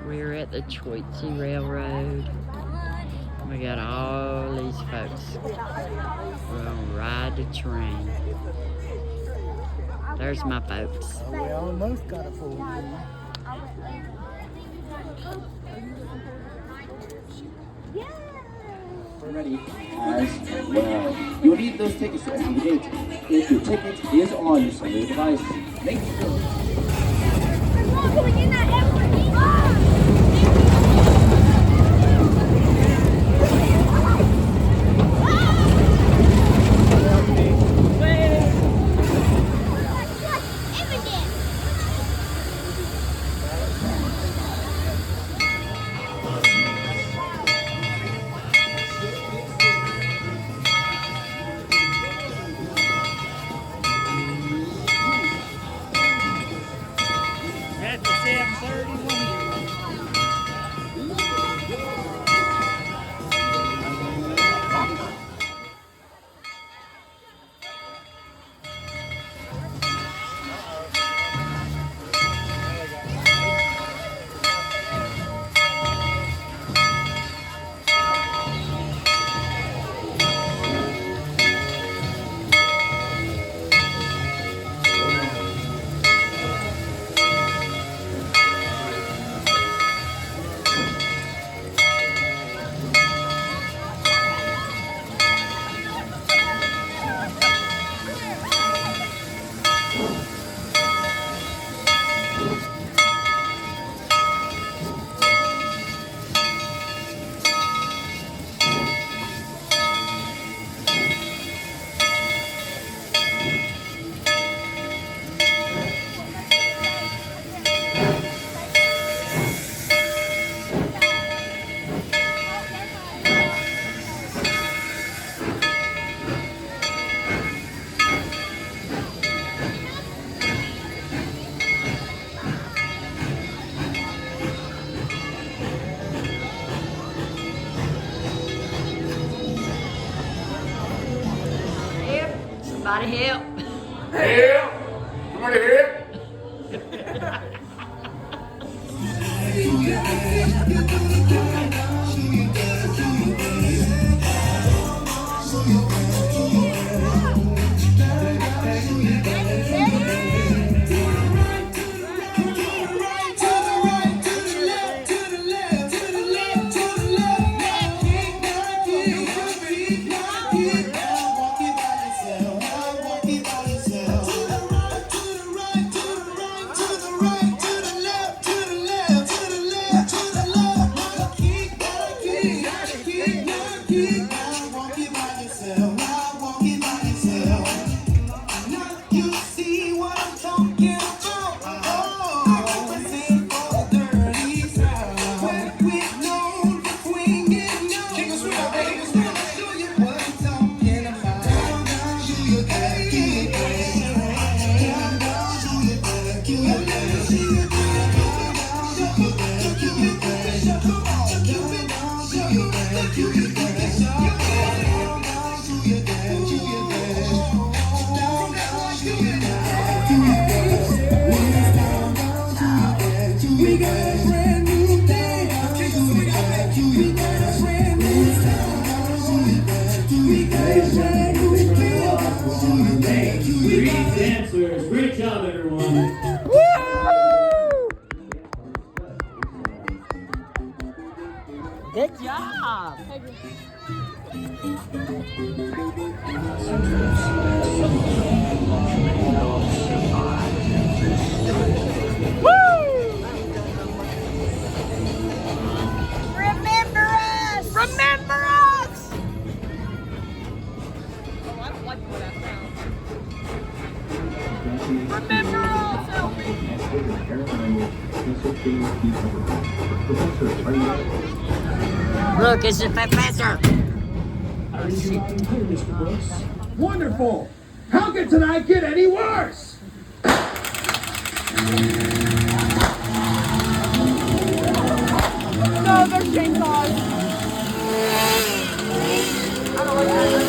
We're at the Tweetsy Railroad. We got all these folks. We're gonna ride the train. There's my folks. We almost got a full room. We're ready as well. You'll need those tickets to exit the gate. If your ticket is on your cellular device, make sure. Somebody help. Help! Somebody help! Dancers, great job, everyone. Good job. Remember us! Remember us! Oh, I don't like what I found. Remember us, Look, it's the professor. Wonderful! How can tonight get any worse? No, they're chainsaws. I don't like that.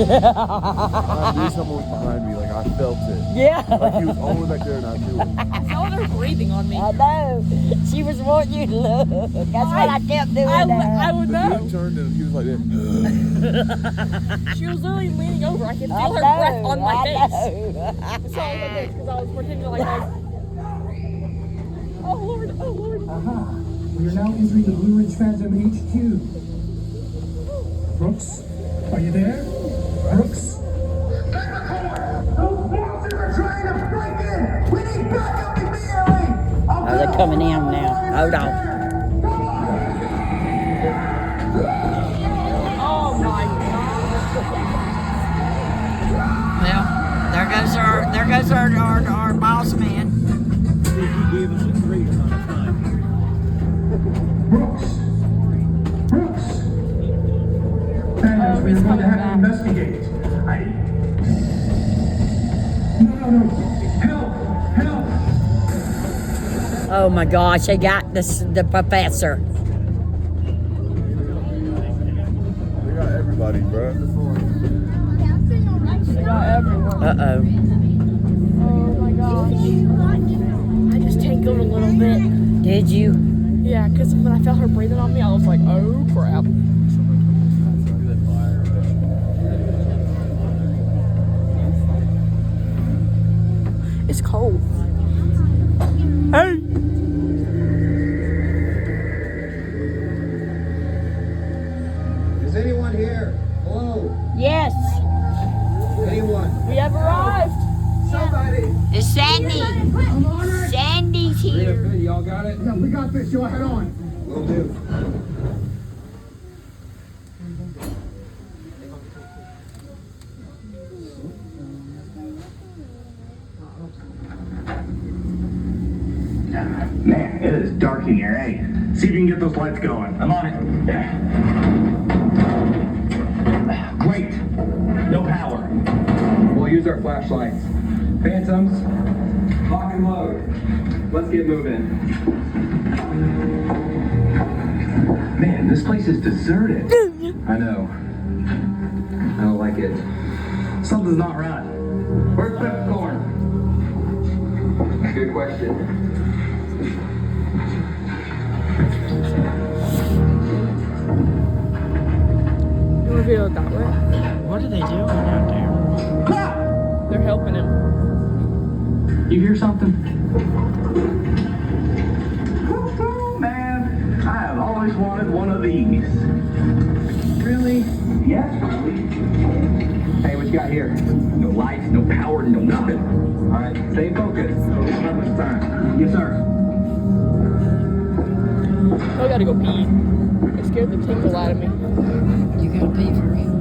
knew someone was behind me. Like, I felt it. Yeah. Like, he was all the way back there and I knew it. I felt her breathing on me. I know. She was wanting you to look. That's what I kept doing I there. would The know. dude turned and he was like this. She was literally leaning over. I could feel her breath on my face. So I was like this because I was pretending like I was. Oh Lord! Oh Lord! We are now entering the Blue Ridge Phantom HQ. Brooks, are you there? Brooks? Those bosses are trying to break in! We need backup immediately! Oh, they're coming in now. Hold on. Oh my God! Well, there goes our boss man. He gave us a great amount of time. Brooks! Brooks! Thanos, we're going to have to investigate. No. Help! Oh my gosh, they got the professor. They got everybody, bro. They got everyone. Uh-oh. Oh my gosh! I just tinkled a little bit. Did you? Yeah, because when I felt her breathing on me, I was like, oh crap. It's cold. Hey! Is anyone here? Hello? Yes. Anyone? We have arrived. It's Sandy. Sandy's here. Y'all got it? Yeah, we got this. Y'all head on. Will do. Man, it is dark in here, eh? See if you can get those lights going. I'm on it. Great. No power. We'll use our flashlights. Phantoms, lock and load. Let's get moving. Man, this place is deserted. I know. I don't like it. Something's not right. Where's Peppercorn? Good question. You want to go that way? What are they doing out there? They're helping him. You hear something? Man, I have always wanted one of these. Really? Yes, really. Hey, what you got here? No lights, no power, no nothing. All right, stay focused. Don't waste much time. Yes, sir. I gotta go pee. It scared the tinkle out of me. You gotta pee for real.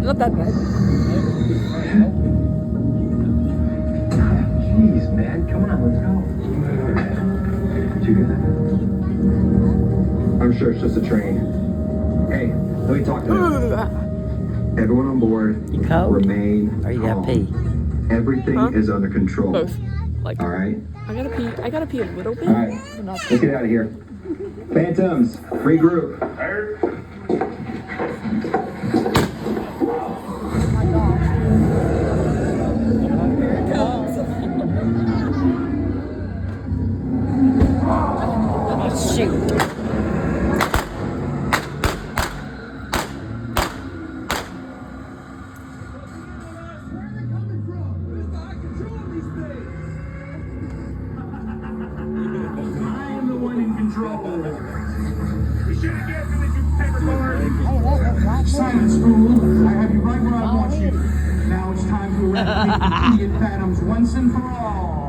Not that bad. Jeez, man, come on, let's go. Did you hear that? I'm sure it's just a train. Hey, let me talk to them. Everyone on board, You cold? remain Or you gotta calm. pee? Everything Huh? is under control. Both. Like, All right? I gotta pee a little bit. All right. But not Let's get out of here. Phantoms, regroup. Shoot. I am the one in control. You should have guessed it, you peppercorn. Silence, fool. I have you right where I want you. Now it's time to eradicate the idiot phantoms once and for all.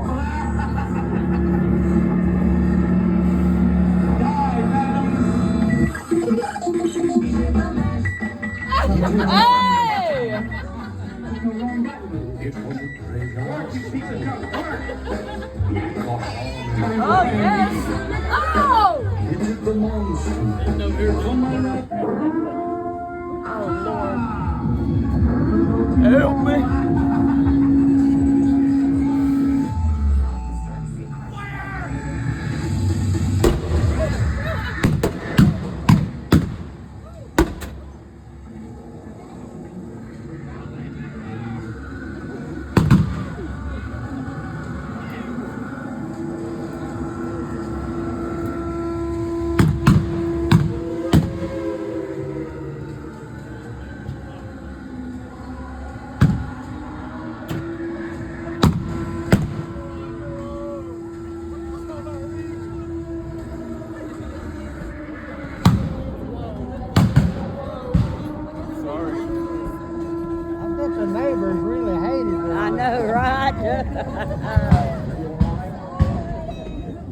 Hey! Oh, yes! Oh! Oh, Lord. Help me.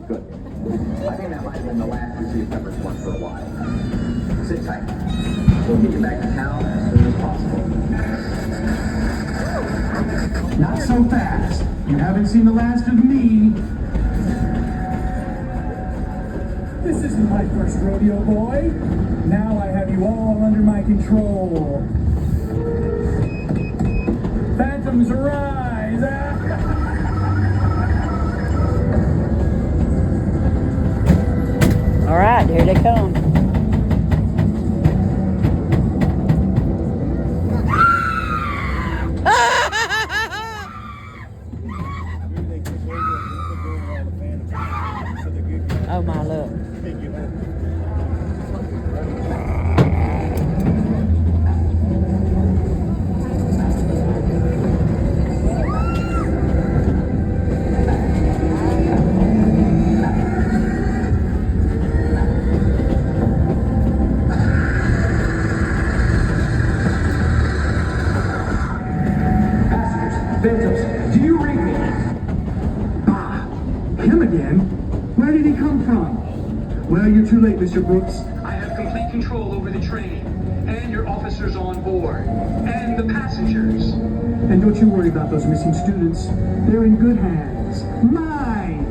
Good. I think that might have been the last you see of Pepper's one for a while. Sit tight. We'll get you back to town as soon as possible. Not so fast. You haven't seen the last of me. This isn't my first rodeo, boy. Now I have you all under my control. Phantoms arise! All right, here they come. Oh my, look. Phantoms, do you read me? Ah, him again? Where did he come from? Well, you're too late, Mr. Brooks. I have complete control over the train, and your officers on board, and the passengers. And don't you worry about those missing students. They're in good hands. Mine!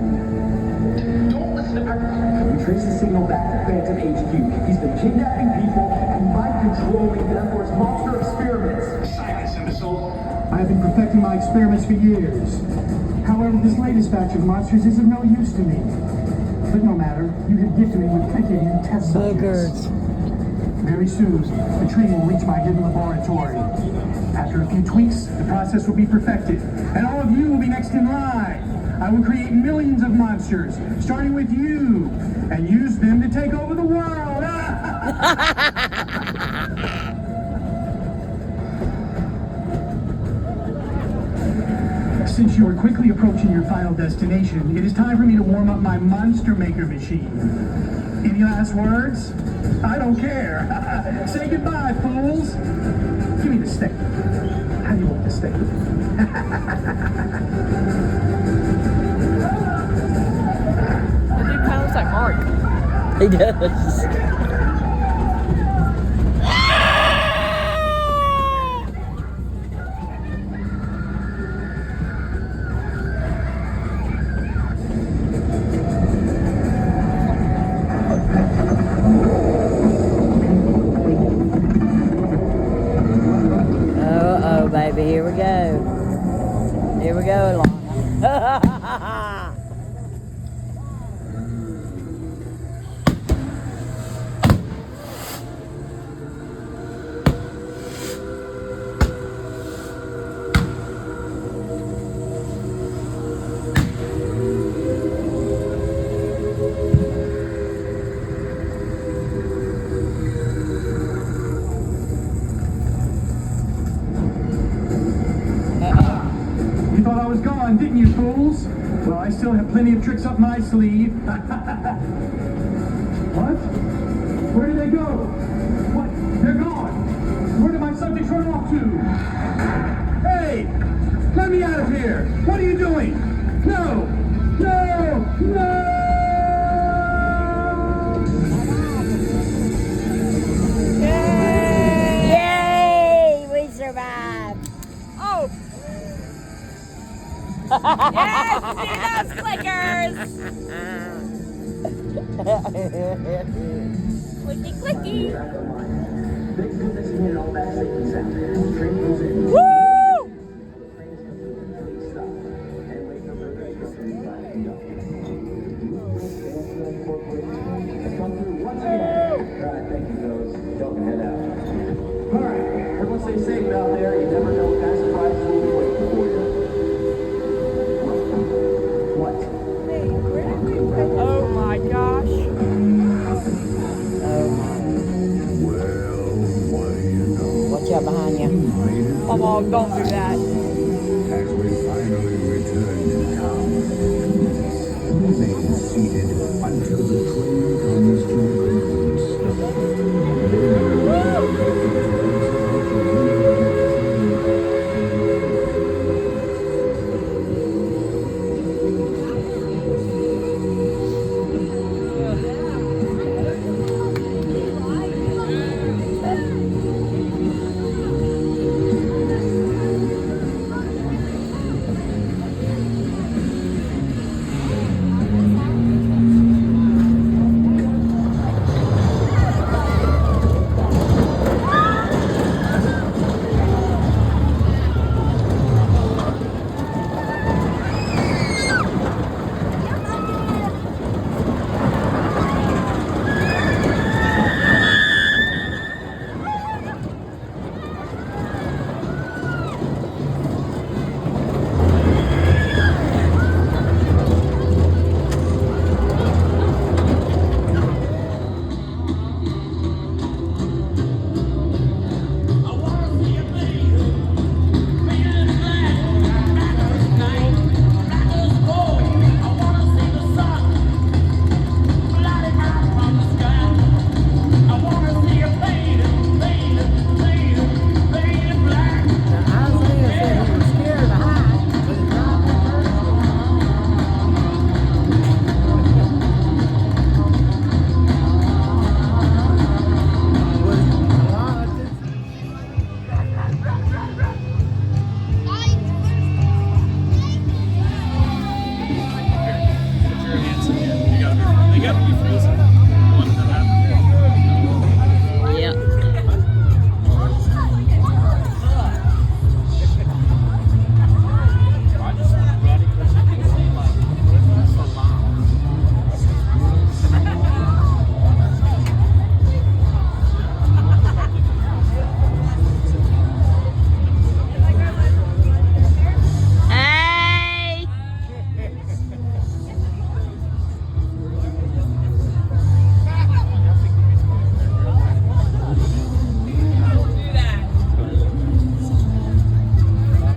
Don't listen to Pepper. We trace the signal back to Phantom HQ. He's been kidnapping people and mind-controlling them for his monster experiments. Silence, imbecile. I have been perfecting my experiments for years. However, this latest batch of monsters is of no use to me. But no matter, you have gifted me with plenty of new test subjects. Very soon, the train will reach my hidden laboratory. After a few tweaks, the process will be perfected, and all of you will be next in line. I will create millions of monsters, starting with you, and use them to take over the world. Since you are quickly approaching your final destination, it is time for me to warm up my Monster Maker machine. Any last words? I don't care. Say goodbye, fools. Give me the steak. How do you want the steak? The dude kind of looks like Mark. He does. Baby, here we go. Here we go, Lana. You thought I was gone, didn't you, fools? Well, I still have plenty of tricks up my sleeve. What? Where did they go? What? They're gone. Where did my subjects run off to? Hey! Let me out of here! What are you doing? No! No! No! Yay! We survived. Oh! Yes! See those clickers! Clicky, clicky. Big business in all that safety sound. Train goes in. Woo! Alright, everyone stay safe out there. You never know what kind of surprises will be waiting for you. What? Oh my gosh. Oh my. Well, what do you know? Watch out behind you. Mom, don't do that.